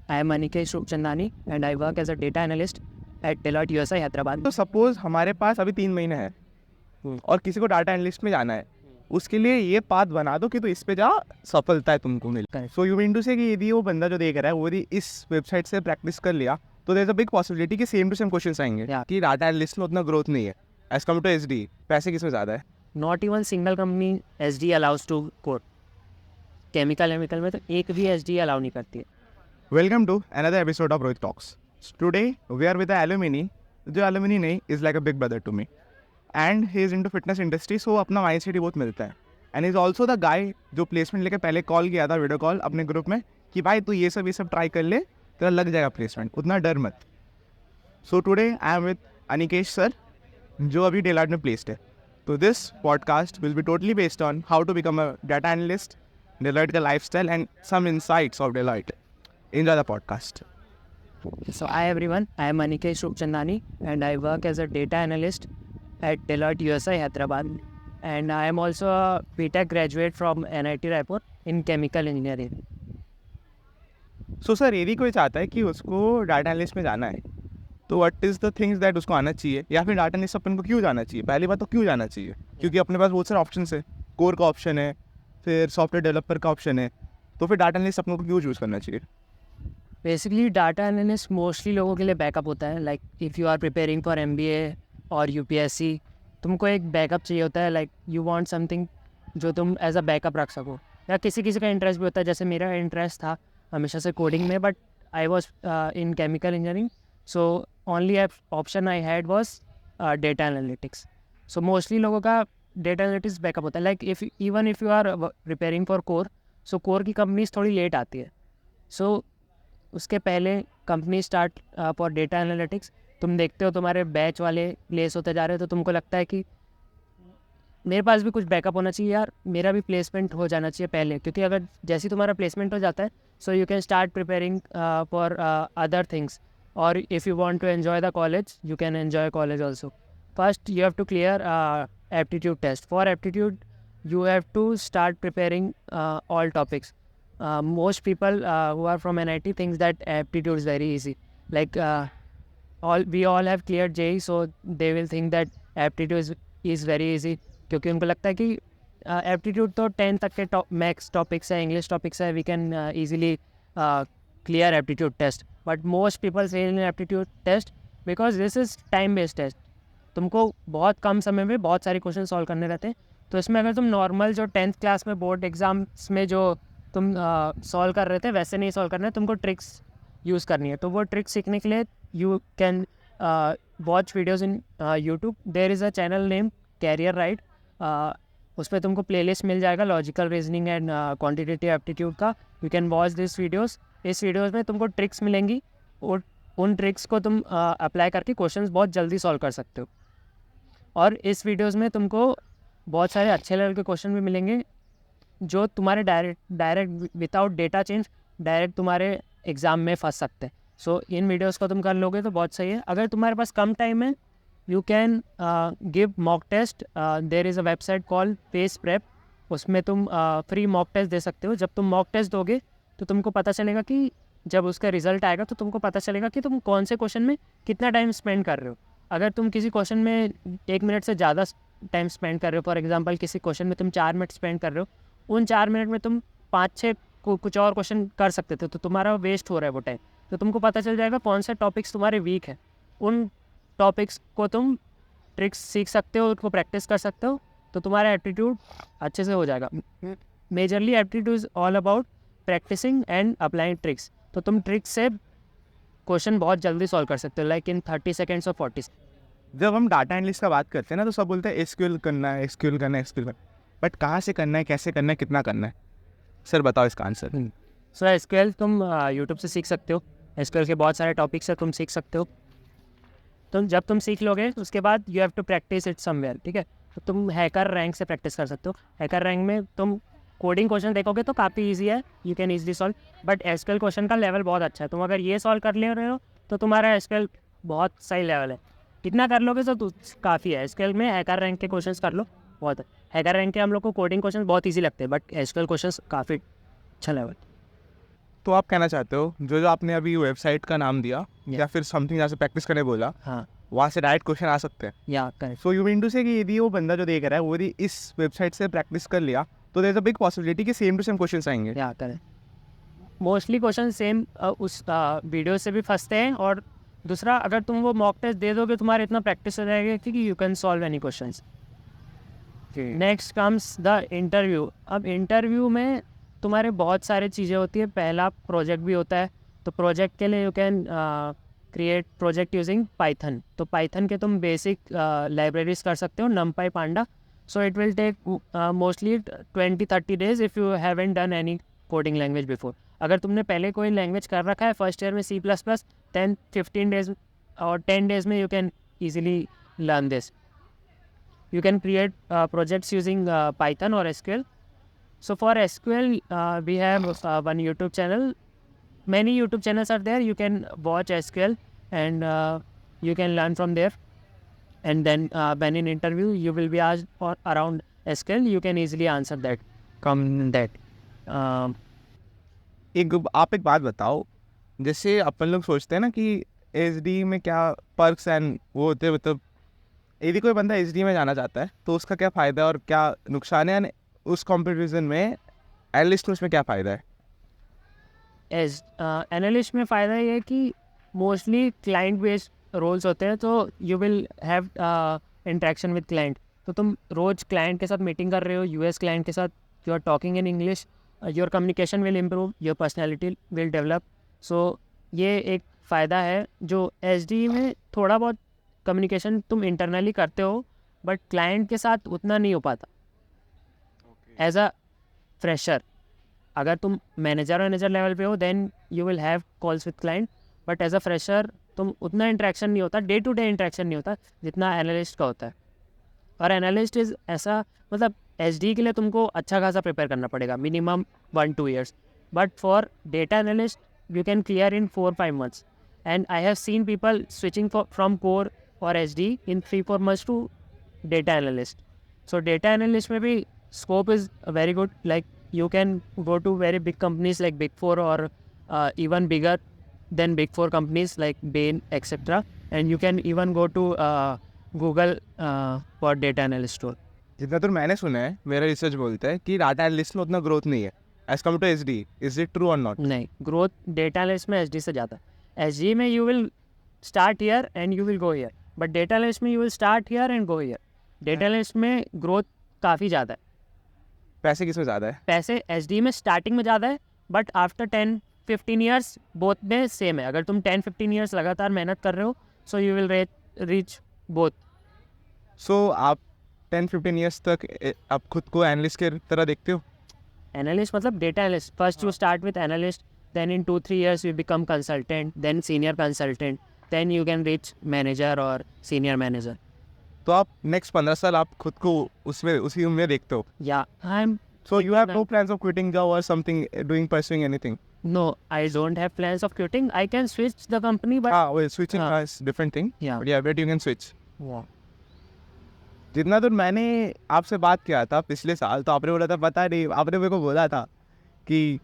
I am Anikesh Rupchandani and I work as a data analyst at Deloitte USA Hyderabad. तो suppose हमारे पास अभी 3 महीने हैं और किसी को डाटा एनालिस्ट में जाना है, उसके लिए ये पाथ बना दो कि तो इस पे जा, सफलता है तुमको मिल। सो यू मीन टू से कि यदि वो बंदा जो देख रहा है वो यदि इस वेबसाइट से प्रैक्टिस कर लिया तो there is a big possibility कि सेम टू सेम क्वेश्चंस आएंगे कि डाटा एनालिस्ट में उतना ग्रोथ नहीं है एज कम टू एसडी। पैसे किसमें ज़्यादा है? Not even single company SD allows to code। Chemical में तो एक भी SD अलाउ नहीं करती है। Welcome to another episode of Rohit Talks. Today we are with an alumni. जो alumni नहीं is like a big brother to me, and he is into fitness industry, so अपना mindset ही बहुत मिलता है। And he is also the guy जो placement लेके पहले call किया था वीडियो कॉल अपने ग्रुप में कि भाई तू ये सब ट्राई कर ले, तेरा लग जाएगा प्लेसमेंट, उतना डर मत। So today I am with Anikesh sir जो अभी डेलॉयट में प्लेस्ड है। तो this podcast will be totally based on how to become a data analyst, Deloitte का lifestyle and some insights of Deloitte. Enjoy the podcast. So hi everyone, I am Anikesh Rupchandani and I work as a data analyst at Deloitte USA Hyderabad and I am also a BTech graduate from NIT Raipur in chemical engineering। So sir यदि कोई चाहता है कि उसको data analyst में जाना है तो what is the things that उसको आना चाहिए, या फिर डाटा एनालिस्ट अपन को क्यों जाना चाहिए? पहली बात तो क्यों जाना चाहिए, क्योंकि अपने पास बहुत सारे ऑप्शन है। कोर का ऑप्शन है, फिर सॉफ्टवेयर डेवलपर का ऑप्शन है, तो फिर डाटा एनालिस्ट अपन को क्यों चूज़ करना चाहिए? बेसिकली डाटा एनालिस्ट मोस्टली लोगों के लिए बैकअप होता है। Like if you are preparing for MBA और UPSC, तुमको एक बैकअप चाहिए होता है। लाइक यू वांट समथिंग जो तुम एज अ बैकअप रख सको। या किसी किसी का इंटरेस्ट भी होता है, जैसे मेरा इंटरेस्ट था हमेशा से कोडिंग में, but I was in chemical engineering, so only option I had was data analytics. So mostly लोगों का डेटा एनालिटिक्स बैकअप होता है। Like if even if you are preparing for core, so core की companies थोड़ी late आती है। So उसके पहले company start for data analytics, तुम देखते हो तुम्हारे बैच वाले प्लेस होते जा रहे हो, तो तुमको लगता है कि मेरे पास भी कुछ बैकअप होना चाहिए यार, मेरा भी प्लेसमेंट हो जाना चाहिए पहले। क्योंकि अगर जैसे तुम्हारा प्लेसमेंट हो जाता है, so you can start preparing for other things, और if you want to enjoy the college you can enjoy college also. First you have to clear aptitude test. For aptitude you have to start preparing all topics. Most people who are from NIT thinks that aptitude is very easy. Like we all have cleared JEE, so they will think that aptitude is very easy, क्योंकि उनको लगता है कि aptitude तो 10 तक के max topics है, English topics है, we can easily clear aptitude test. But most people fail in aptitude test because this is time based test. तुमको बहुत कम समय में बहुत सारे क्वेश्चन सॉल्व करने रहते हैं। तो इसमें अगर तुम नॉर्मल जो 10th क्लास में बोर्ड एग्ज़ाम्स में जो तुम सॉल्व कर रहे थे वैसे नहीं सॉल्व करना है, तुमको ट्रिक्स यूज़ करनी है। तो वो ट्रिक्स सीखने के लिए you can watch videos in YouTube. There is a channel name career right, उस पर तुमको प्लेलिस्ट मिल जाएगा logical reasoning and quantitative aptitude का। You can watch this videos. इस वीडियोज़ में तुमको ट्रिक्स मिलेंगी और उन ट्रिक्स को तुम अप्लाई करके क्वेश्चंस बहुत जल्दी सॉल्व कर सकते हो। और इस वीडियोज़ में तुमको बहुत सारे अच्छे लेवल के क्वेश्चन भी मिलेंगे जो तुम्हारे direct without data change direct तुम्हारे एग्ज़ाम में फंस सकते हैं। सो इन वीडियोस को तुम कर लोगे तो बहुत सही है। अगर तुम्हारे पास कम टाइम है, you can give mock test. There is a website call pace prep, उसमें तुम फ्री मॉक टेस्ट दे सकते हो। जब तुम मॉक टेस्ट दोगे तो तुमको पता चलेगा कि जब उसका रिजल्ट आएगा तो तुमको पता चलेगा कि तुम कौन से क्वेश्चन में कितना टाइम स्पेंड कर रहे हो। अगर तुम किसी क्वेश्चन में 1 मिनट से ज़्यादा टाइम स्पेंड कर रहे हो, फॉर एग्जांपल किसी क्वेश्चन में तुम 4 मिनट स्पेंड कर रहे हो, उन 4 मिनट में तुम 5-6 कुछ और क्वेश्चन कर सकते थे, तो तुम्हारा वेस्ट हो रहा है वो टाइम। तो तुमको पता चल जाएगा कौन से टॉपिक्स तुम्हारे वीक है। उन टॉपिक्स को तुम ट्रिक्स सीख सकते हो, उनको प्रैक्टिस कर सकते हो, तो तुम्हारा एप्टीट्यूड अच्छे से हो जाएगा। Majorly aptitude is all about practising and applying tricks. तो तुम ट्रिक्स से क्वेश्चन बहुत जल्दी सॉल्व कर सकते हो, लाइक इन 30 सेकेंड्स और 40। जब हम डाटा एनालिस्ट का बात करते हैं ना तो सब बोलते हैं एसक्यूएल करना है, एसक्यूएल करना है, एसक्यूएल करना है, बट कहाँ से करना है, कैसे करना है, कितना करना है? सर बताओ इसका आंसर। सो एसक्यूएल तुम यूट्यूब से सीख सकते हो। एसक्यूएल के बहुत सारे टॉपिक्स है, तुम सीख सकते हो। जब तुम सीख लोगे उसके बाद you have to practise it somewhere, ठीक है? तो तुम हैकर रैंक से प्रैक्टिस कर सकते हो। हैकर रैंक में तुम कोडिंग क्वेश्चन देखोगे तो काफ़ी ईजी है, you can easily solve, but SQL question का लेवल बहुत अच्छा है। तुम अगर ये सॉल्व कर ले रहे हो तो तुम्हारा एसक्यूएल बहुत सही लेवल है। कितना कर लोगे तो काफ़ी है। एसक्यूएल में हैकर रैंक के क्वेश्चंस कर लो, बहुत है। हैकर रैंक के हम लोग को कोडिंग क्वेश्चन बहुत ईजी लगते हैं, बट एसक्यूएल क्वेश्चंस काफ़ी अच्छा लेवल। तो आप कहना चाहते हो जो आपने अभी वेबसाइट का नाम दिया या फिर समथिंग जहाँ से प्रैक्टिस करने बोला, हाँ वहाँ से डायरेक्ट क्वेश्चन आ सकते हैं? या correct so you mean to say कि यदि वो बंदा जो देख रहा है वो यदि इस वेबसाइट से प्रैक्टिस कर लिया तो there is a big possibility कि सेम टू सेम क्वेश्चंस आएंगे। या करेक्ट। मोस्टली क्वेश्चन सेम उस वीडियो से भी फंसते हैं, और दूसरा अगर तुम वो मॉक टेस्ट दे दोगे तुम्हारा इतना प्रैक्टिस हो जाएगा कि you can solve any questions. Next comes the interview. अब इंटरव्यू में तुम्हारे बहुत सारी चीज़ें होती है। पहला प्रोजेक्ट भी होता है, तो प्रोजेक्ट के लिए you can create project using Python. तो पाइथन के तुम बेसिक लाइब्रेरीज कर सकते हो, numpy panda. So it will take mostly 20-30 days if you haven't done any coding language before. अगर तुमने पहले कोई लैंग्वेज कर रखा है फर्स्ट ईयर में C++, 10-15 डेज और 10 डेज में you can easily learn this. You can create projects using Python or SQL. So for SQL, we have one YouTube channel. Many YouTube channels are there. You can watch SQL and you can learn from there. And then when in interview, you will be asked for around SQL. You can easily answer that. Come that. आप एक बात बताओ, जैसे अपन लोग सोचते हैं ना कि एसडी में क्या पर्क्स एंड वो होते हैं, मतलब यदि कोई बंदा एसडी में जाना चाहता है तो उसका क्या फ़ायदा है और क्या नुकसान है, उस कॉम्पिटिशन में एनालिस्ट में क्या फ़ायदा है? एनालिस्ट में फ़ायदा ये है कि मोस्टली क्लाइंट बेस्ड रोल्स होते हैं, तो you will have interaction with client. तो तुम रोज़ क्लाइंट के साथ मीटिंग कर रहे हो, यूएस क्लाइंट के साथ, you are talking in English, your communication will improve, your personality will develop. So ये एक फ़ायदा है। जो एसडी में थोड़ा बहुत कम्युनिकेशन तुम इंटरनली करते हो, बट क्लाइंट के साथ उतना नहीं हो पाता। एज अ फ्रेशर अगर तुम मैनेजर लेवल पे हो then you will have calls with client, but as a fresher तुम उतना इंटरेक्शन नहीं होता, डे टू डे इंटरेक्शन नहीं होता जितना एनालिस्ट का होता है। और एनालिस्ट इज़ ऐसा, मतलब एसडी के लिए तुमको अच्छा खासा प्रिपेयर करना पड़ेगा, minimum 1-2 years, but for data analyst you can clear in 4-5 months। And I have seen people switching from core और SD in 3-4 months to data analyst. So data analyst में भी scope is very good. Like you can go to very big companies like Big Four or even bigger than Big Four companies like Bain, etc. And you can even go to Google for data analyst role. जितना दूर मैंने सुना है, मेरा research बोलता है कि data analyst में उतना ग्रोथ नहीं है as come to SD. Is it true और नॉट? नहीं, ग्रोथ डेटा एनालिस्ट में SD से ज़्यादा है। SG में you will start here and you will go here, but data analyst में you will start here and go here. Data analyst में growth काफ़ी ज़्यादा है। पैसे किसमें ज़्यादा है? पैसे एसडी में स्टार्टिंग में ज़्यादा है, बट आफ्टर 10-15 ईयर्स बोथ में सेम है। अगर तुम 10-15 ईयर्स लगातार मेहनत कर रहे हो, so you will reach both. So आप 10-15 ईयर्स तक आप खुद को एनालिस्ट के तरह देखते हो? एनालिस्ट मतलब data analyst. First you start with analyst, then in 2-3 years you become consultant, then senior consultant, then you can reach manager और senior manager. तो आप नेक्स्ट 15 साल आप खुद को उसमें उसी उम्र में देखते हो? Yeah, I'm So you have no plans of quitting job or something, pursuing anything? no, I don't have plans of quitting. I can switch the company, but Well, switching is different thing. Yeah. But yeah, but you can switch. yeah. जितना दूर मैंने आपसे बात किया था पिछले साल, तो आपने बोला था पता नहीं, आपने मेरे को बोला था कि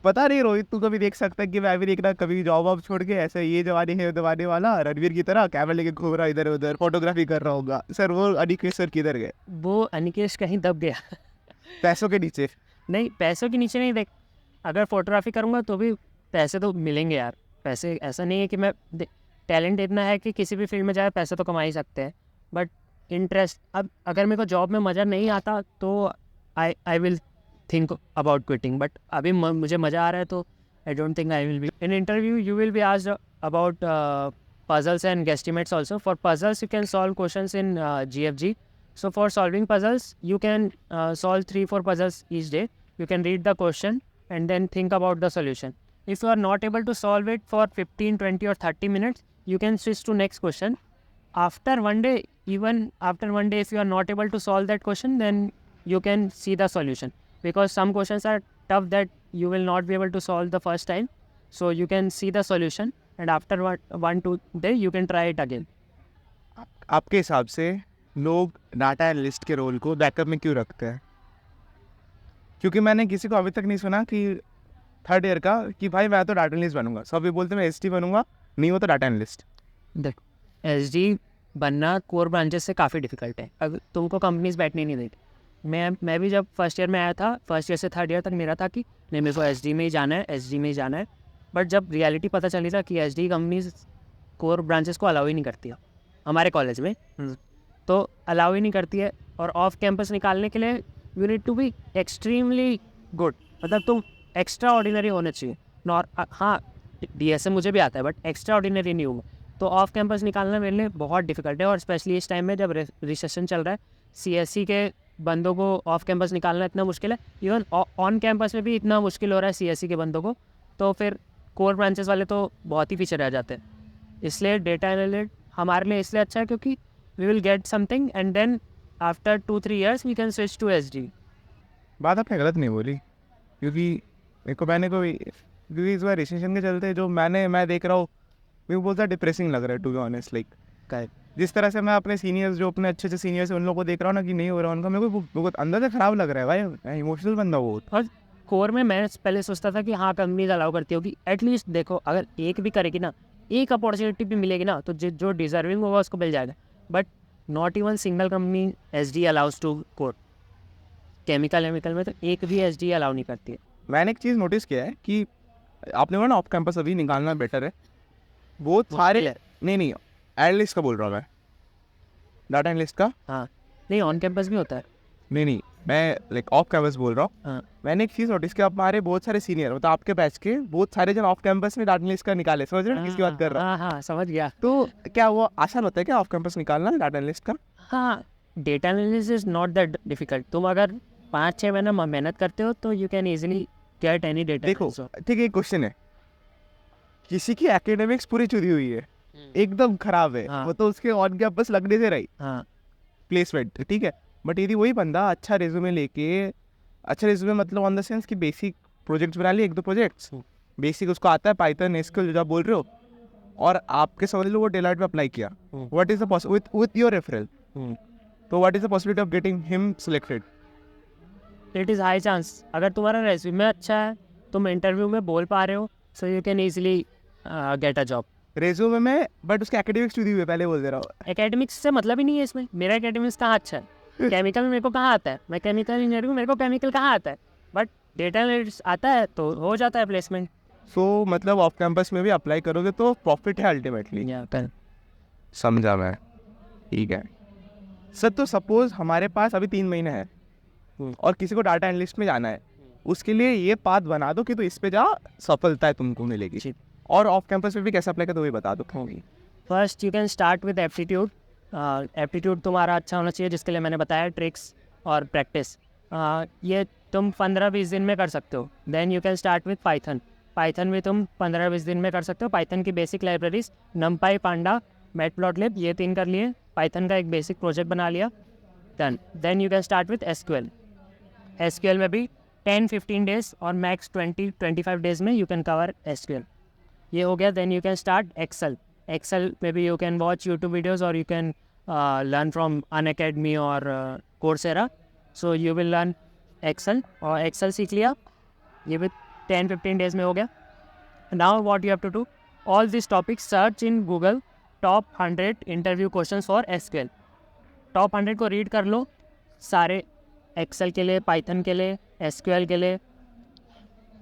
पता नहीं रोहित तू कभी देख सकता है कि मैं भी देखना कभी जॉब वॉब छोड़ के ऐसे ये जवानी है दवाने वाला रणवीर की तरह कैमरा लेके घूम रहा इधर उधर फोटोग्राफी कर रहा होगा। सर वो अनिकेश सर किधर गए? वो अनिकेश कहीं दब गया। पैसों के नीचे? नहीं, पैसों के नीचे नहीं। देख, अगर फोटोग्राफी करूँगा तो भी पैसे तो मिलेंगे यार। पैसे ऐसा नहीं है कि मैं टैलेंट इतना है कि किसी भी फील्ड में जाए पैसे तो कमा ही सकते हैं, बट इंटरेस्ट, अब अगर मेरे को जॉब में मज़ा नहीं आता तो I will think about quitting, but अभी मुझे मज़ा आ रहा है तो I don't think I will be. In interview you will be asked about puzzles and guesstimates also. For puzzles you can solve questions in GFG. So for solving puzzles you can solve 3-4 puzzles each day. You can read the question and then think about the solution. If you are not able to solve it for 15, 20 or 30 minutes, you can switch to next question. After one day, even after one day, if you are not able to solve that question, then you can see the solution, because some questions are tough that you will not be able to solve the first time. So you can see the solution and after 1-2 day you can try it again. आपके हिसाब से लोग data analyst के role को backup में क्यों रखते हैं? क्योंकि मैंने किसी को अभी तक नहीं सुना कि थर्ड ईयर का कि भाई मैं तो डाटा एनालिस्ट बनूंगा, सब भी बोलते मैं एसटी बनूंगा, नहीं हो तो डाटा एनालिस्ट। देखो, एसडी बनना कोर ब्रांचेस से काफ़ी डिफिकल्ट है। अब तुमको कंपनीज बैठने नहीं देती। मैं भी जब फर्स्ट ईयर में आया था, फर्स्ट ईयर से थर्ड ईयर तक मेरा था कि नहीं, मेरे को एसडी में ही जाना है, एसडी में ही जाना है। बट जब रियलिटी पता चली था कि एसडी कंपनीज कोर ब्रांचेस को अलाउ ही नहीं करती है हमारे कॉलेज में, तो अलाउ ही नहीं करती है। और ऑफ कैंपस निकालने के लिए you need to be extremely good, मतलब तुम एक्स्ट्रा ऑर्डिनरी होने चाहिए। हाँ, डीएसए मुझे भी आता है, बट एक्स्ट्रा ऑर्डिनरी नहीं हूँ मैं। तो ऑफ कैंपस निकालना मेरे लिए बहुत डिफिकल्ट है, और स्पेशली इस टाइम में जब रिसेशन चल रहा है, सीएससी के बंदों को ऑफ कैंपस निकालना इतना मुश्किल है। इवन ऑन कैंपस में भी इतना मुश्किल हो रहा है सीएससी के बंदों को, तो फिर कोर ब्रांचेस वाले तो बहुत ही पीछे रह जाते हैं। इसलिए डेटा एनालिस्ट हमारे लिए इसलिए अच्छा है क्योंकि we will get something and then after 2-3 years we can switch to SD. बात आपने गलत नहीं बोली, क्योंकि क्योंकि इस बार रिसेशन के चलते जो मैं देख रहा हूँ, मेरे को बहुत ज़्यादा डिप्रेसिंग लग रहा है टू बी ऑनेस्ट। लाइक जिस तरह से मैं अपने सीनियर्स, जो अपने अच्छे अच्छे सीनियर्स हैं, उन लोगों को देख रहा हूँ ना कि नहीं हो रहा उनका, मेरे को बहुत अंदर से ख़राब लग रहा है भाई। मैं इमोशनल बंदा हूँ। और कोर में मैं पहले सोचता था कि हाँ, कंपनीज अलाउ करती होगी। एटलीस्ट देखो, अगर एक भी करेगी ना, एक अपॉर्चुनिटी भी मिलेगी ना, तो जो डिजर्विंग होगा उसको मिल जाएगा। But not even single company SD allows to core. Chemical में तो एक भी एसडी अलाउ नहीं करती है। मैंने एक चीज़ नोटिस किया है कि आपने बोला ना ऑफ कैंपस अभी निकालना बेटर है, बहुत सारे नहीं एनालिस्ट का बोल रहा हूँ मैं, डाटा एनालिस्ट का। हाँ, नहीं, ऑन कैंपस भी होता है। नहीं मैं लाइक ऑफ कैंपस बोल रहा हूँ। हाँ, मैंने एक चीज़ नोटिस किया, हमारे बहुत सारे सीनियर, मतलब आपके बैच के बहुत सारे जन ऑफ कैंपस में डाटा एनालिस्ट का निकाले। समझ रहे हो किसकी बात कर रहा हूँ? हाँ, समझ गया। तो क्या वो आसान होता है क्या ऑफ कैंपस निकालना डाटा एनालिस्ट का? हाँ, data analysis is not that difficult. तुम अगर 5-6 महीना मेहनत करते हो तो you can easily get any data. देखो ठीक है, एक क्वेश्चन है, किसी की एकेडमिक्स पूरी चुरी हुई है, एकदम खराब है, हाँ। वो तो उसके ऑन कैंपस लगने से रही हाँ, प्लेसमेंट, ठीक है। बट यदि वही बंदा अच्छा रेज्यूमे लेके, अच्छा रेज्यूमे मतलब ऑन द सेंस कि बेसिक प्रोजेक्ट्स बना लिए, 1-2 प्रोजेक्ट्स बेसिक उसको आता है, पाइथन एसक्यूएल जो आप बोल रहे हो, और आपके समझ लो वो डेलाइट में अप्लाई किया, what is the with your referral, तो what is the possibility of getting him selected? It is high chance. अगर तुम्हारा रेज्यूमे अच्छा है, तुम इंटरव्यू में बोल पा रहे हो, so you can easily get a job. Resume में, बट उसके एकेडमिक्स चुरी हुई है, पहले बोल दे रहा हूँ। एकेडमिक्स से मतलब ही नहीं है इसमें। मेरा एकेडमिक्स कहाँ अच्छा है? केमिकल में मेरे को कहाँ आता है? मैं केमिकल इंजीनियर हूँ, मेरे को केमिकल कहाँ आता है? बट डेटा एनालिटिक्स आता है तो हो जाता है प्लेसमेंट। सो मतलब ऑफ कैंपस में भी अप्लाई करोगे तो प्रॉफिट है अल्टीमेटली। समझा मैं, ठीक है सर। तो सपोज हमारे पास अभी 3 महीने हैं और किसी को डाटा एनालिस्ट में जाना है, उसके लिए ये पाथ बना दो कि तो इस पे जा, सफलता है तुमको मिलेगी। और ऑफ कैंपस में भी कैसे अप्लाई कर दो ये बता दो। First you can start with aptitude. Aptitude तुम्हारा अच्छा होना चाहिए, जिसके लिए मैंने बताया ट्रिक्स और प्रैक्टिस। ये तुम 15-20 दिन में कर सकते हो। Then you can start with Python. Python भी तुम 15-20 दिन में कर सकते हो। पाइथन की बेसिक लाइब्रेरीज नमपाई, पांडा, मैटप्लॉटलिब, ये 3 कर लिए। पाइथन का एक बेसिक प्रोजेक्ट बना लिया। Then you can start with SQL. SQL में भी 10-15 डेज और मैक्स 20-25 डेज में यू कैन कवर एसक्यूएल। ये हो गया। Then you can start Excel. Excel में भी you can watch YouTube videos और you can learn from Unacademy और Coursera. So you will learn Excel, और एक्सेल सीख लिया, ये भी 10-15 डेज में हो गया। Now what you have to do, all this topic search in Google top 100 interview question for SQL. Top 100 को रीड कर लो सारे, एक्सेल के लिए, पाइथन के लिए, एसक्यूएल के लिए।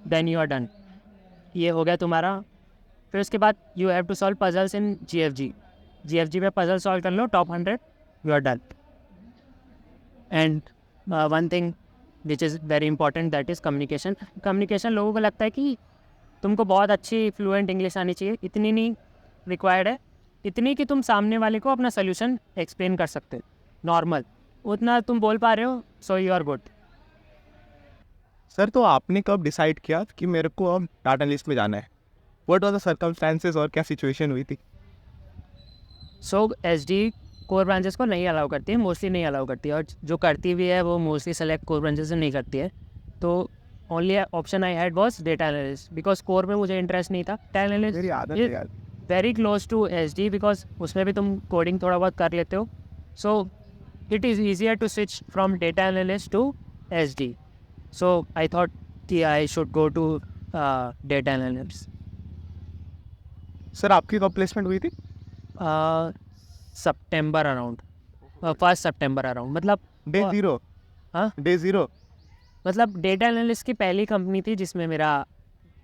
Then you are done. ये हो गया तुम्हारा। फिर उसके बाद you have to solve puzzles in GFG. GFG में पजल सॉल्व कर लो, top 100, you are done. And one thing which is very important, that is communication. Communication लोगों को लगता है कि तुमको बहुत अच्छी फ्लुएंट इंग्लिश आनी चाहिए। इतनी नहीं रिक्वायर्ड है, इतनी कि तुम सामने वाले को अपना सोल्यूशन एक्सप्लेन कर सकते हो नॉर्मल, उतना तुम बोल पा रहे हो, so you are good. Sir तो आपने कब डिसाइड किया कि मेरे को अब डाटा एनालिस्ट में जाना है? व्हाट वाज द सर्कमस्टेंसेस और क्या सिचुएशन हुई थी? सो एसडी कोर ब्रांचेस को नहीं अलाउ करती है, मोस्टली नहीं अलाउ करती है, और जो करती भी है वो मोस्टली सेलेक्ट कोर ब्रांचेस से नहीं करती है। तो only option I had was data analyst, because core में मुझे इंटरेस्ट नहीं था। Data analyst very close to SD, because उसमें भी तुम कोडिंग थोड़ा बहुत कर लेते हो। So it is easier to switch from data analyst to SD. So I thought कि I should go to data analyst. Sir आपकी कब प्लेसमेंट हुई थी? सितंबर अराउंड, 1 सितंबर अराउंड, मतलब डे जीरो? हाँ, डे जीरो? मतलब डेटा एनालिस्ट की पहली कंपनी थी जिसमें मेरा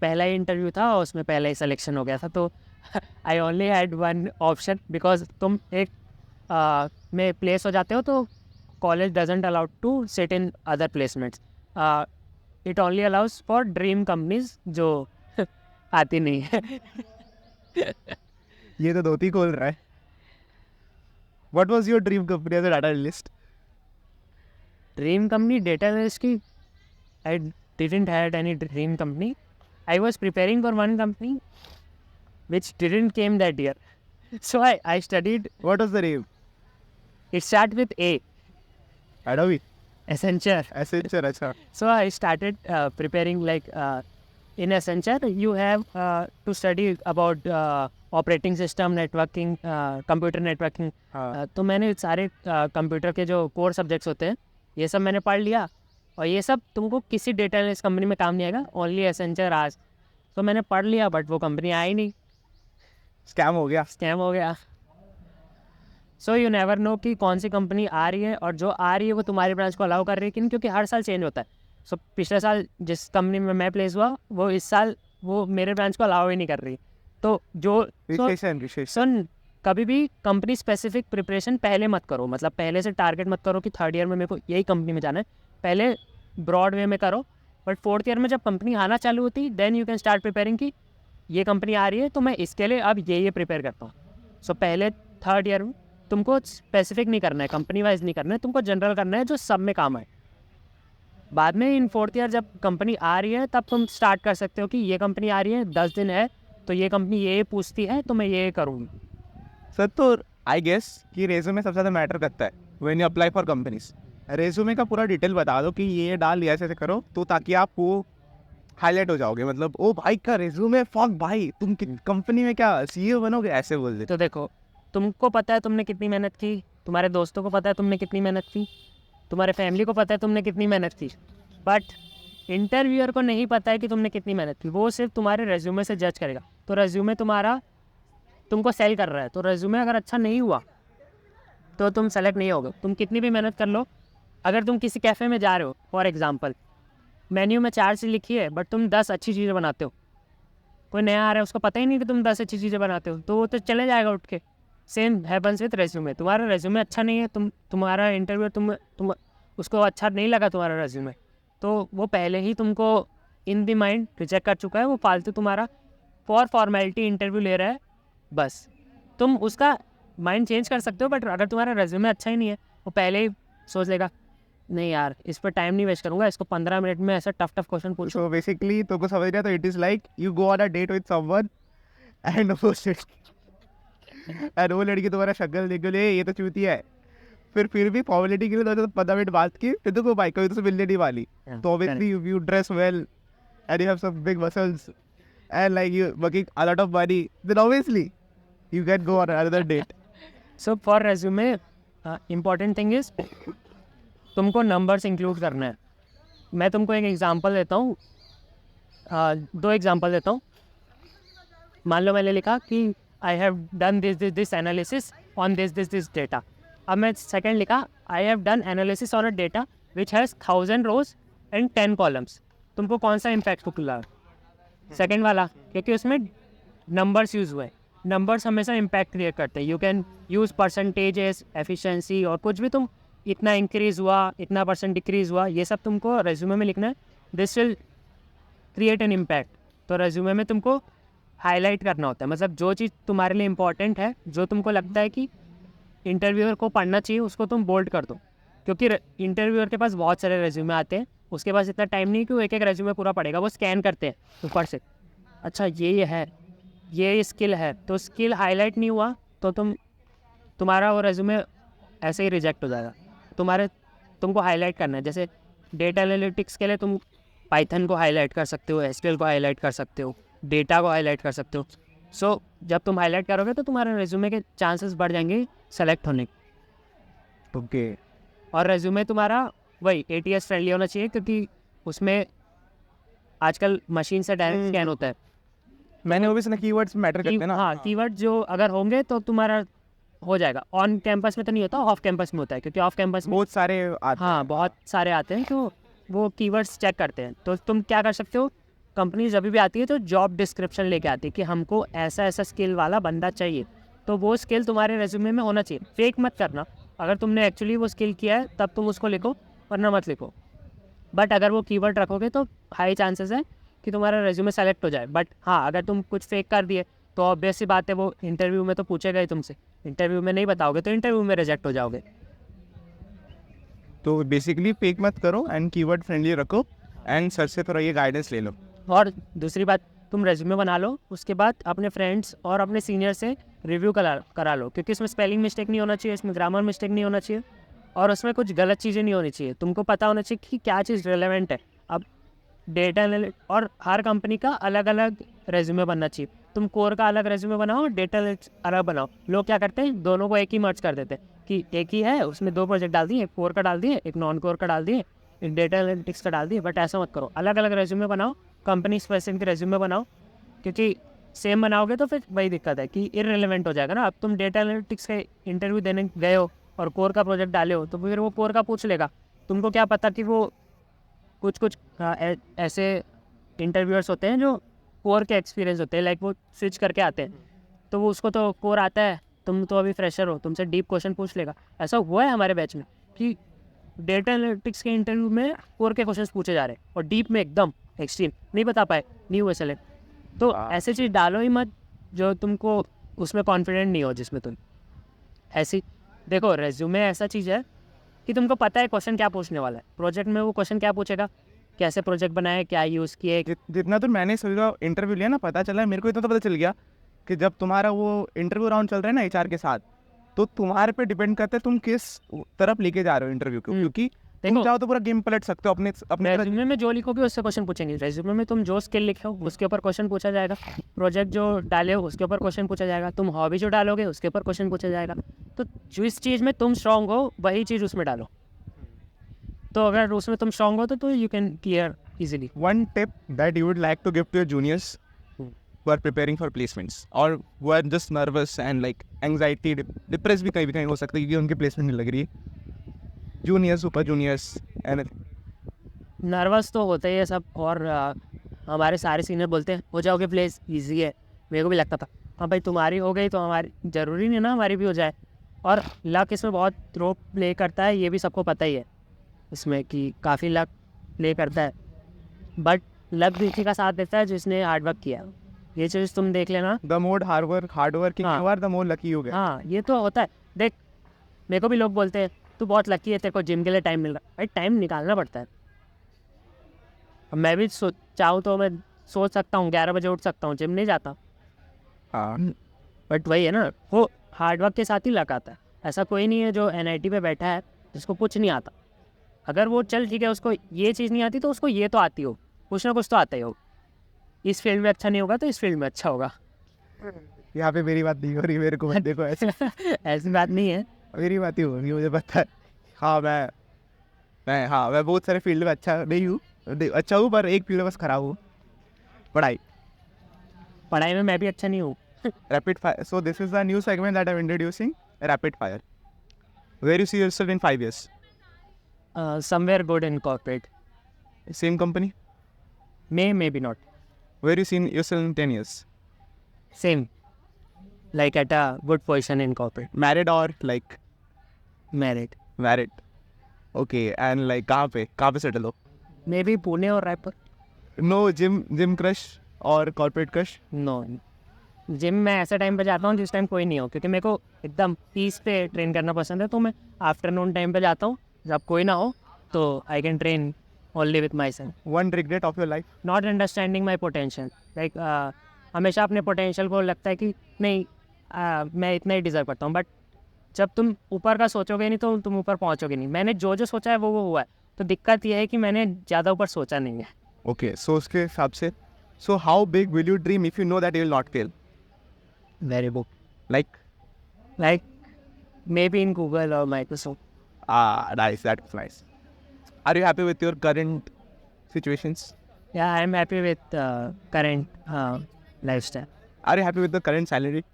पहला ही इंटरव्यू था और उसमें पहला ही सिलेक्शन हो गया था। तो I only had one option, because तुम एक में प्लेस हो जाते हो तो college doesn't allowed to sit in other placements, it only allows for dream companies जो आती नहीं है। ये तो धोती खोल रहा है। What was your dream company as a data analyst? Dream company data analyst की, I didn't had any dream company. I was preparing for one company which didn't came that year. So I studied, what was the name? it started with A, Adobe? Accenture. Accenture? अच्छा। So I started preparing like in Accenture you have to study about operating system, networking, computer networking. हाँ। तो मैंने सारे computer के जो core subjects होते हैं ये सब मैंने पढ़ लिया, और ये सब तुमको किसी डेटा एनालिस्ट कंपनी में काम नहीं आएगा, ओनली Accenture आज। तो मैंने पढ़ लिया बट वो कंपनी आई नहीं, स्कैम हो गया। स्कैम हो गया। सो यू नेवर नो कि कौन सी कंपनी आ रही है, और जो आ रही है वो तुम्हारी ब्रांच को अलाउ कर रही है कि नहीं, क्योंकि हर साल चेंज होता है। सो पिछले साल जिस कंपनी में मैं प्लेस हुआ वो इस साल वो मेरे ब्रांच को अलाउ ही नहीं कर रही। तो जो विशेषण सुन, कभी भी कंपनी स्पेसिफिक प्रिपरेशन पहले मत करो, मतलब पहले से टारगेट मत करो कि 3rd ईयर में मेरे को यही कंपनी में जाना है, पहले ब्रॉड वे में करो। बट 4th ईयर में जब कंपनी आना चालू होती then you can start preparing कि ये कंपनी आ रही है तो मैं इसके लिए अब ये प्रिपेयर करता हूँ। सो पहले 3rd ईयर में तुमको स्पेसिफिक नहीं करना है, कंपनी वाइज नहीं करना है, तुमको जनरल करना है जो सब में काम आए। बाद में इन 4th ईयर जब कंपनी आ रही है तब तुम स्टार्ट कर सकते हो कि ये कंपनी आ रही है, 10 दिन है तो ये कंपनी ये पूछती है तो मैं ये करूँगी। सर तो आई गेस कि रेज्यूमे सबसे ज़्यादा मैटर करता है when you apply for companies. Resume का पूरा डिटेल बता दो कि ये डाल ऐसे ऐसे करो, तो ताकि आप वो हाईलाइट हो जाओगे। मतलब ओ भाई का रेज्यूमे, फक भाई तुम कंपनी में क्या सीईओ बनोगे, ऐसे बोल दे। तो देखो, तुमको पता है तुमने कितनी मेहनत की, तुम्हारे दोस्तों को पता है तुमने कितनी मेहनत की, तुम्हारे फैमिली को पता है तुमने कितनी मेहनत की, बट इंटरव्यूअर को नहीं पता है कि तुमने कितनी मेहनत की। वो सिर्फ तुम्हारे रेज्यूमे से जज करेगा। तो रेज्यूमे तुम्हारा तुमको सेल कर रहा है, तो रेज्यूमे अगर अच्छा नहीं हुआ तो तुम सेलेक्ट नहीं होगे। तुम कितनी भी मेहनत कर लो, अगर तुम किसी कैफ़े में जा रहे हो, फॉर एग्जांपल मेन्यू में 4 चीज़ लिखी है बट तुम 10 अच्छी चीज़ें बनाते हो, कोई नया आ रहा है उसको पता ही नहीं कि तुम 10 अच्छी चीज़ें बनाते हो, तो वो तो चले जाएगा उठ के। Same happens with resume. तुम्हारा रेज्यूमे अच्छा नहीं है, तुम्हारा इंटरव्यू तुम उसको अच्छा नहीं लगा तुम्हारा रेज्यूमे, तो वो पहले ही तुमको इन द माइंड रिजेक्ट कर चुका है। वो फालतू तुम्हारा फॉर फॉर्मेलिटी इंटरव्यू ले रहा है बस। तुम उसका माइंड चेंज कर सकते हो, बट अगर तुम्हारा रेज्यूमे अच्छा ही नहीं है वो पहले ही सोच लेगा नहीं यार इस पर टाइम नहीं वेस्ट करूंगा, इसको 15 मिनट में ऐसा टफ क्वेश्चन पूछो। सो बेसिकली तुमको समझ रहा, तो it is like you go on a date with someone and वो लड़की तुम्हारा शक्ल देख ले ये तो चूतिया है, फिर भी फॉर्मेलिटी के लिए तो 15 मिनट बात की, फिर तो भाई कभी तो मिलने नहीं वाली। तो obviously you dress well and you have some big muscles and like you working a lot of money, then obviously you can go on another date. So for resume, important thing is तुमको numbers include करना है। मैं तुमको एक example देता हूँ, 2 example देता हूँ। मान लो मैंने लिखा कि I have done this analysis on this data. अब मैं सेकंड लिखा I have done analysis on a data which has 1000 rows and 10 columns. तुमको कौन सा इम्पैक्टफुल लगा? सेकंड वाला, क्योंकि उसमें नंबर्स यूज़ हुए। नंबर्स हमेशा इम्पैक्ट क्रिएट करते हैं। You can use percentages, efficiency और कुछ भी, तुम इतना इंक्रीज़ हुआ, इतना परसेंट डिक्रीज़ हुआ, ये सब तुमको रेज्यूमे में लिखना है। This will create an impact. तो रेज्यूमे में तुमको हाईलाइट करना होता है, मतलब जो चीज़ तुम्हारे लिए इंपॉर्टेंट है, जो तुमको लगता है कि इंटरव्यूअर को पढ़ना चाहिए, उसको तुम बोल्ड कर दो। क्योंकि इंटरव्यूअर के पास बहुत सारे रेज्यूमे आते हैं, उसके पास इतना टाइम नहीं कि वो एक एक रेज्यूमे पूरा पढ़ेगा। वो स्कैन करते हैं ऊपर से, अच्छा ये है, ये स्किल है, तो स्किल हाईलाइट नहीं हुआ तो तुम्हारा वो रेज्यूमे ऐसे ही रिजेक्ट हो जाएगा। तुमको हाईलाइट करना है। जैसे डेटा एनालिटिक्स के लिए तुम पाइथन को हाईलाइट कर सकते हो, एसक्यूएल को हाईलाइट कर सकते हो, डेटा को हाईलाइट कर सकते हो। सो जब तुम हाईलाइट करोगे तो तुम्हारे रेज्यूमे के चांसेस बढ़ जाएंगे सेलेक्ट होने के। ओके। और रेज्यूमे तुम्हारा वही ATS फ्रेंडली होना चाहिए, क्योंकि उसमें आजकल मशीन से डायरेक्ट स्कैन होता है। मैंने वो भी सुना कीवर्ड्स मैटर करते हैं ना। हाँ, कीवर्ड जो अगर होंगे तो तुम्हारा हो जाएगा। ऑन कैंपस में तो नहीं होता, ऑफ कैंपस में होता है, क्योंकि ऑफ कैंपस में बहुत सारे आते हाँ बहुत सारे आते हैं, तो वो कीवर्ड्स चेक करते हैं। तो तुम क्या कर सकते हो, कंपनी जब भी आती है तो जॉब डिस्क्रिप्शन लेके आती है कि हमको ऐसा ऐसा स्किल वाला बंदा चाहिए, तो वो स्किल तुम्हारे रेज्यूमे में होना चाहिए। फेक मत करना, अगर तुमने एक्चुअली वो स्किल किया है तब तुम उसको लिखो, वरना मत लिखो। बट अगर वो कीवर्ड रखोगे तो हाई चांसेस है कि तुम्हारा रेज्यूमे सेलेक्ट हो जाए। बट हाँ, अगर तुम कुछ फेक कर दिए तो ऑब्वियस सी बात है, वो इंटरव्यू में तो पूछेगा ही तुमसे। इंटरव्यू में नहीं बताओगे तो इंटरव्यू में रिजेक्ट हो जाओगे। तो बेसिकली फेक मत करो एंड कीवर्ड फ्रेंडली रखो एंड सर से थोड़ा ये गाइडेंस ले लो। और दूसरी बात, तुम रेज्यूमे बना लो, उसके बाद अपने फ्रेंड्स और अपने सीनियर से रिव्यू करा लो, क्योंकि इसमें स्पेलिंग मिस्टेक नहीं होना चाहिए, इसमें ग्रामर मिस्टेक नहीं होना चाहिए, और उसमें कुछ गलत चीज़ें नहीं होनी चाहिए। तुमको पता होना चाहिए कि क्या चीज़ रिलेवेंट है। अब डेटा और हर कंपनी का अलग अलग रेज्यूमे बनना चाहिए। तुम कोर का अलग रेज्यूमे बनाओ, डेटा अलग बनाओ। लोग क्या करते हैं, दोनों को एक ही मर्ज कर देते हैं कि एक ही है, उसमें 2 प्रोजेक्ट डाल दिए, एक कोर का डाल दिए, एक नॉन कोर का डाल दिए, एक डेटा एनालिटिक्स का डाल दिए। बट ऐसा मत करो, अलग अलग रेज्यूमे बनाओ, कंपनी स्पेसिफिक रेज्यूमे बनाओ, क्योंकि सेम बनाओगे तो फिर वही दिक्कत है कि इररिलेवेंट हो जाएगा ना। अब तुम डेटा एनालिटिक्स का इंटरव्यू देने गए हो और कोर का प्रोजेक्ट डाले हो, तो फिर वो कोर का पूछ लेगा। तुमको क्या पता कि वो कुछ ऐसे इंटरव्यूअर्स होते हैं जो कोर के एक्सपीरियंस होते हैं, लाइक वो स्विच करके आते हैं, तो वो उसको तो कोर आता है, तुम तो अभी फ्रेशर हो, तुमसे डीप क्वेश्चन पूछ लेगा। ऐसा हुआ है हमारे बैच में कि डेटा एनालिटिक्स के इंटरव्यू में कोर के क्वेश्चंस पूछे जा रहे हैं, और डीप में एकदम एक्सट्रीम नहीं बता पाए, नहीं हुए सेलेक्ट। तो ऐसे चीज़ डालो ही मत जो तुमको उसमें कॉन्फिडेंट नहीं हो, जिसमें तुम ऐसी देखो। रेज्यूमे ऐसा चीज़ है कि तुमको पता है क्वेश्चन क्या पूछने वाला है। प्रोजेक्ट में वो क्वेश्चन क्या पूछेगा, कैसे प्रोजेक्ट बनाए, क्या यूज़ किए। जितना तो मैंने सोचा इंटरव्यू लिया ना, पता चला मेरे को, इतना तो पता चल गया कि जब तुम्हारा वो इंटरव्यू राउंड चल रहा है ना एचआर के साथ, तो तुम्हारे पे डिपेंड करता है तुम किस तरफ लेके जा रहे हो इंटरव्यू को। क्योंकि तुम चाहो तो पूरा गेम पलट सकते हो अपने रेज्यूमे में जो लिखोगे उससे क्वेश्चन पूछेंगे। रेज्यूमे में तुम जो स्किल लिखे हो उसके ऊपर क्वेश्चन पूछा जाएगा, प्रोजेक्ट जो डाले हो उसके ऊपर क्वेश्चन पूछा जाएगा, तुम हॉबी जो डालोगे उसके ऊपर क्वेश्चन पूछा जाएगा। तो जिस चीज़ में तुम स्ट्रांग हो वही चीज़ उसमें डालो। तो अगर उसमें तुम स्ट्रांग हो तो you can clear easily. One tip that you would like to give to your juniors who are preparing for placements or who are just nervous and like anxiety, depressed भी कहीं हो सकता है क्योंकि उनकी प्लेसमेंट नहीं लग रही है। Juniors, super juniors and nervous तो होते ही है सब, और हमारे सारे सीनियर बोलते हैं हो जाओगे प्लेस, ईजी है। मेरे को भी लगता था हाँ भाई तुम्हारी हो गई तो हमारी ज़रूरी नहीं ना हमारी भी हो जाए। और लक इसमें बहुत रोल प्ले करता है, ये भी सबको पता ही है इसमें कि काफ़ी लक प्ले करता है। बट लक भी उसी का साथ देता है जिसने हार्डवर्क किया। ये चीज़ तुम देख लेना। The more hard working you are the more lucky you get. हाँ, ये तो होता है। देख, मेरे को भी लोग बोलते हैं तू बहुत लकी है, तेरे को जिम के लिए टाइम मिल रहा है। भाई टाइम निकालना पड़ता है। अब मैं भी चाहूँ तो मैं सोच सकता हूँ 11 बजे उठ सकता हूँ, जिम नहीं जाता। हाँ, बट वही है ना, वो हार्डवर्क के साथ ही लक आता है। ऐसा कोई नहीं है जो NIT पे बैठा है जिसको कुछ नहीं आता। अगर वो चल ठीक है उसको ये चीज़ नहीं आती तो उसको ये तो आती हो, कुछ ना कुछ तो आता ही हो। इस फील्ड में अच्छा नहीं होगा तो इस फील्ड में अच्छा होगा। यहाँ पे मेरी बात नहीं हो रही, मेरे को मत देखो ऐसे। ऐसी बात नहीं है। मेरी बात ही हो रही है, मुझे पता है। हाँ मैं बहुत सारे फील्ड में अच्छा नहीं हूँ, अच्छा हूँ पर एक फील्ड में बस खराब हूँ, पढ़ाई में मैं भी अच्छा नहीं हूँ। Rapid fire. So this is the new segment that I'm introducing, rapid fire. Where you see yourself in 5 years? Somewhere good in corporate. Same company? Maybe not. Where you see yourself in 10 years? Same. Like at a good position in corporate. Married or like Married. married? Okay, and like कहाँ पे settle हो? Maybe Pune or Raipur. No gym crush और corporate crush? No. Gym में ऐसे time पे जाता हूँ जिस टाइम कोई नहीं हो, क्योंकि मेरे को एकदम पीस पे ट्रेन करना पसंद है। तो मैं आफ्टरनून टाइम पे जाता हूँ जब कोई ना हो, तो I can train only with my self. One regret of your life? Not understanding my potential. Like हमेशा अपने पोटेंशियल को लगता है कि नहीं मैं इतना ही डिज़र्व करता हूँ। बट जब तुम ऊपर का सोचोगे नहीं तो तुम ऊपर पहुँचोगे नहीं। मैंने जो सोचा है वो हुआ है। तो दिक्कत यह है कि मैंने ज़्यादा ऊपर सोचा नहीं है। Okay, so उसके हिसाब से, so how big will you dream if you know that you will not fail? Very book. Like maybe in Google or Microsoft. nice, that's nice. Are you happy with your current situations? Yeah, I'm happy with current lifestyle. Are you happy with the current salary?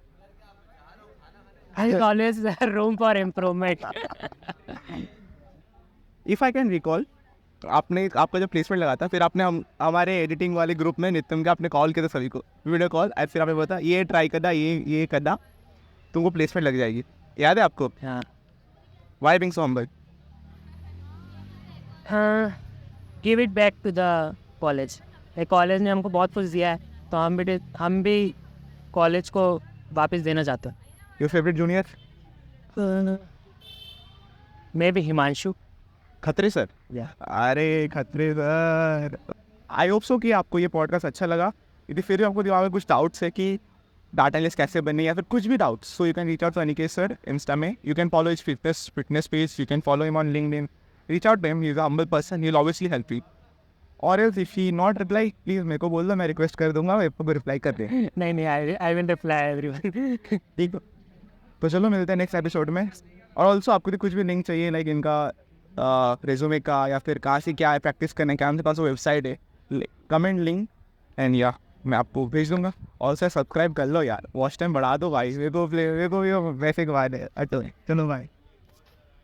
There's always room for improvement. If I can recall, आपने आपका जब placement लगा था, फिर आपने हमारे editing वाले group में नितिन के आपने कॉल किया था सभी को, वीडियो कॉल, और फिर आपने बताया ये ट्राई करना, ये करना, तुमको प्लेसमेंट लग जाएगी। याद है आपको? हाँ वाई बिंग सो हम्बल? हाँ, give it back to the college. College ने हमको बहुत कुछ दिया है, तो हम भी कॉलेज को वापस देना चाहते हैं। Your favourite junior? May be Himanshu. खतरे सर। या अरे खतरे सर, आई होप सो कि आपको ये पॉडकास्ट अच्छा लगा। यदि फिर भी आपको दिमाग में कुछ डाउट्स है कि डाटा एनालिस्ट कैसे बने या फिर कुछ भी doubts, so you can reach out to Aniket sir Insta में। You can follow his fitness page, you can follow him on LinkedIn, reach out to him, he is a humble person, he will obviously help you. और else if he not reply, please मेरे को बोल दो, मैं request कर दूंगा आपको reply कर दे। नहीं, आई विल रिप्लाई एवरीवन। ठीक है, तो चलो मिलते हैं नेक्स्ट एपिसोड में। और ऑल्सो आपको कुछ भी लिंक चाहिए, लाइक इनका रेज्यूमे का, या फिर कहाँ से क्या है प्रैक्टिस करने का, उनके पास वो वेबसाइट है, कमेंट लिंक, एंड या मैं आपको भेज दूंगा। और सर सब्सक्राइब कर लो यार, वॉच टाइम बढ़ा दो भाई, मेरे को भी वैसे के बाद चलो भाई।